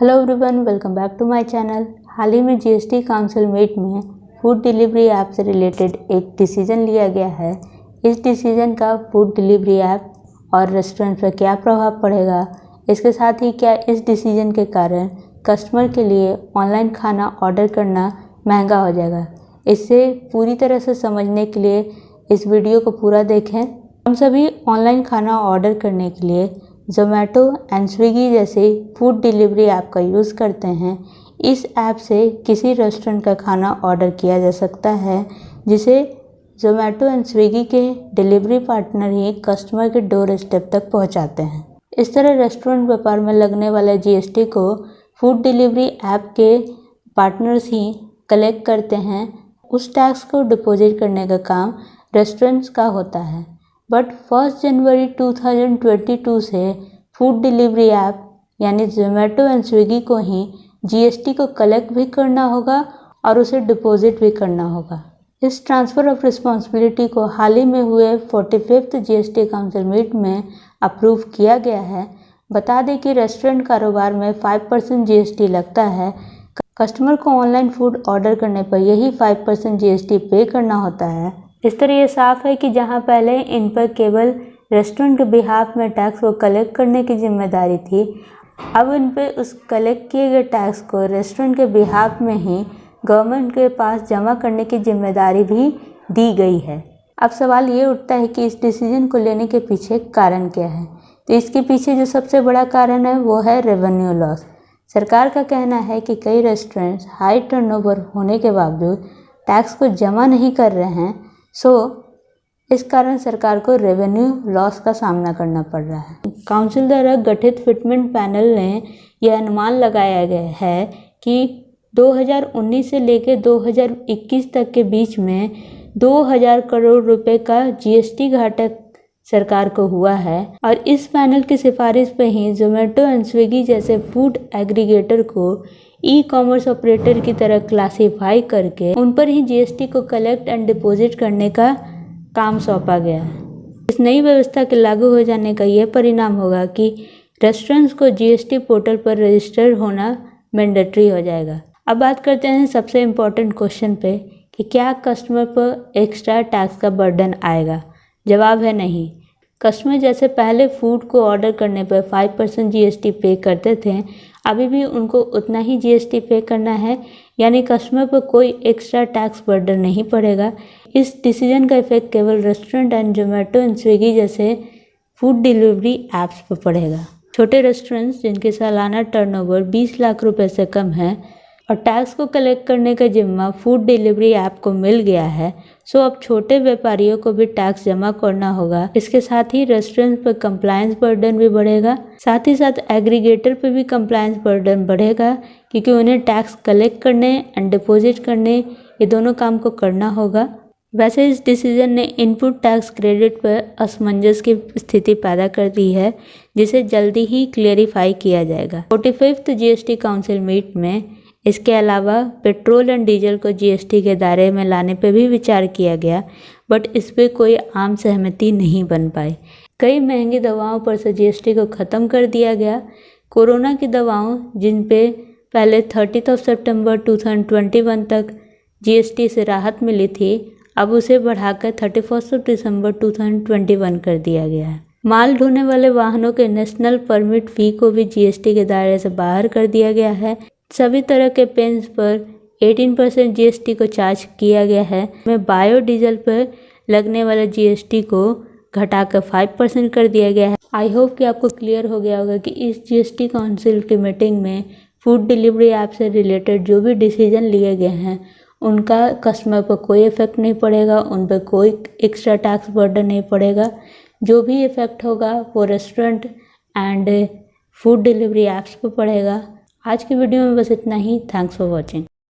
Hello everyone, welcome back to my channel. हाल ही में जीएसटी काउंसिल मीट में फूड डिलीवरी ऐप से रिलेटेड एक डिसीजन लिया गया है। इस डिसीजन का फूड डिलीवरी ऐप और रेस्टोरेंट पर क्या प्रभाव पड़ेगा, इसके साथ ही क्या इस डिसीजन के कारण कस्टमर के लिए ऑनलाइन खाना ऑर्डर करना महंगा हो जाएगा, इससे पूरी तरह से समझने के लिए इस वीडियो को पूरा देखें। हम सभी ऑनलाइन खाना ऑर्डर करने के लिए ज़ोमैटो एंड स्विगी जैसे फूड डिलीवरी ऐप का यूज़ करते हैं। इस ऐप से किसी रेस्टोरेंट का खाना ऑर्डर किया जा सकता है, जिसे ज़ोमैटो एंड स्विगी के डिलीवरी पार्टनर ही कस्टमर के डोर स्टेप तक पहुंचाते हैं। इस तरह रेस्टोरेंट व्यापार में लगने वाले जीएसटी को फूड डिलीवरी ऐप के पार्टनर्स ही कलेक्ट करते हैं। उस टैक्स को डिपॉजिट करने का काम रेस्टोरेंट्स का होता है। बट 1 जनवरी 2022 से फूड डिलीवरी ऐप यानी ज़ोमैटो एंड स्विगी को ही जीएसटी को कलेक्ट भी करना होगा और उसे डिपॉजिट भी करना होगा। इस ट्रांसफ़र ऑफ रिस्पॉन्सिबिलिटी को हाल ही में हुए 45th जीएसटी काउंसिल मीट में अप्रूव किया गया है। बता दें कि रेस्टोरेंट कारोबार में 5% जीएसटी लगता है। कस्टमर को ऑनलाइन फूड ऑर्डर करने पर यही 5% जीएसटी पे करना होता है। इस तरह ये साफ है कि जहां पहले इन पर केवल रेस्टोरेंट के बिहाफ में टैक्स को कलेक्ट करने की जिम्मेदारी थी, अब इन पर उस कलेक्ट किए गए टैक्स को रेस्टोरेंट के बिहाफ में ही गवर्नमेंट के पास जमा करने की जिम्मेदारी भी दी गई है। अब सवाल ये उठता है कि इस डिसीजन को लेने के पीछे कारण क्या है। तो इसके पीछे जो सबसे बड़ा कारण है वो है रेवेन्यू लॉस। सरकार का कहना है कि कई रेस्टोरेंट्स हाई टर्नओवर होने के बावजूद टैक्स को जमा नहीं कर रहे हैं, इस कारण सरकार को रेवेन्यू लॉस का सामना करना पड़ रहा है। काउंसिल द्वारा गठित फिटमेंट पैनल ने यह अनुमान लगाया गया है कि 2019 से लेकर 2021 तक के बीच में 2000 करोड़ रुपए का जीएसटी घाटा सरकार को हुआ है और इस पैनल की सिफारिश पर ही ज़ोमैटो एंड स्विगी जैसे फूड एग्रीगेटर को ई कॉमर्स ऑपरेटर की तरह क्लासीफाई करके उन पर ही जीएसटी को कलेक्ट एंड डिपॉजिट करने का काम सौंपा गया है। इस नई व्यवस्था के लागू हो जाने का यह परिणाम होगा कि रेस्टोरेंट्स को जीएसटी पोर्टल पर रजिस्टर होना मैंडेटरी हो जाएगा। अब बात करते हैं सबसे इम्पोर्टेंट क्वेश्चन पे कि क्या कस्टमर पर एक्स्ट्रा टैक्स का बर्डन आएगा। जवाब है नहीं। कस्टमर जैसे पहले फूड को ऑर्डर करने पर 5% जीएसटी पे करते थे, अभी भी उनको उतना ही जीएसटी पे करना है, यानी कस्टमर पर कोई एक्स्ट्रा टैक्स बर्डन नहीं पड़ेगा। इस डिसीजन का इफेक्ट केवल restaurant and Zomato and Swiggy जैसे फूड डिलीवरी ऐप्स पर पड़ेगा। छोटे रेस्टोरेंट्स जिनके सालाना टर्नओवर 20 लाख रुपए से कम है और टैक्स को कलेक्ट करने का जिम्मा फूड डिलीवरी ऐप को मिल गया है, अब छोटे व्यापारियों को भी टैक्स जमा करना होगा। इसके साथ ही रेस्टोरेंट पर कंप्लायंस बर्डन भी बढ़ेगा, साथ ही साथ एग्रीगेटर पर भी कंप्लायंस बर्डन बढ़ेगा, क्योंकि उन्हें टैक्स कलेक्ट करने एंड डिपॉजिट करने ये दोनों काम को करना होगा। वैसे इस डिसीजन ने इनपुट टैक्स क्रेडिट पर असमंजस की स्थिति पैदा कर दी है, जिसे जल्दी ही क्लियरिफाई किया जाएगा। 45th जीएसटी काउंसिल मीट में इसके अलावा पेट्रोल एंड डीजल को जीएसटी के दायरे में लाने पर भी विचार किया गया, बट इस पर कोई आम सहमति नहीं बन पाई। कई महंगी दवाओं पर से जीएसटी को ख़त्म कर दिया गया। कोरोना की दवाओं जिन पे पहले 30 सितंबर 2021 तक जीएसटी से राहत मिली थी, अब उसे बढ़ाकर 31 दिसंबर 2021 कर दिया गया है। माल ढोने वाले वाहनों के नेशनल परमिट फी को भी जीएसटी के दायरे से बाहर कर दिया गया है। सभी तरह के पेन्स पर 18% जीएसटी को चार्ज किया गया है। बायोडीजल पर लगने वाले जीएसटी को घटाकर 5% कर दिया गया है। आई होप कि आपको क्लियर हो गया होगा कि इस जीएसटी काउंसिल की मीटिंग में फूड डिलीवरी ऐप से रिलेटेड जो भी डिसीजन लिए गए हैं उनका कस्टमर पर कोई इफेक्ट नहीं पड़ेगा, उन पर कोई एक्स्ट्रा टैक्स बर्डन नहीं पड़ेगा। जो भी इफेक्ट होगा वो restaurant and food delivery apps पर पड़ेगा। आज की वीडियो में बस इतना ही। Thanks for watching.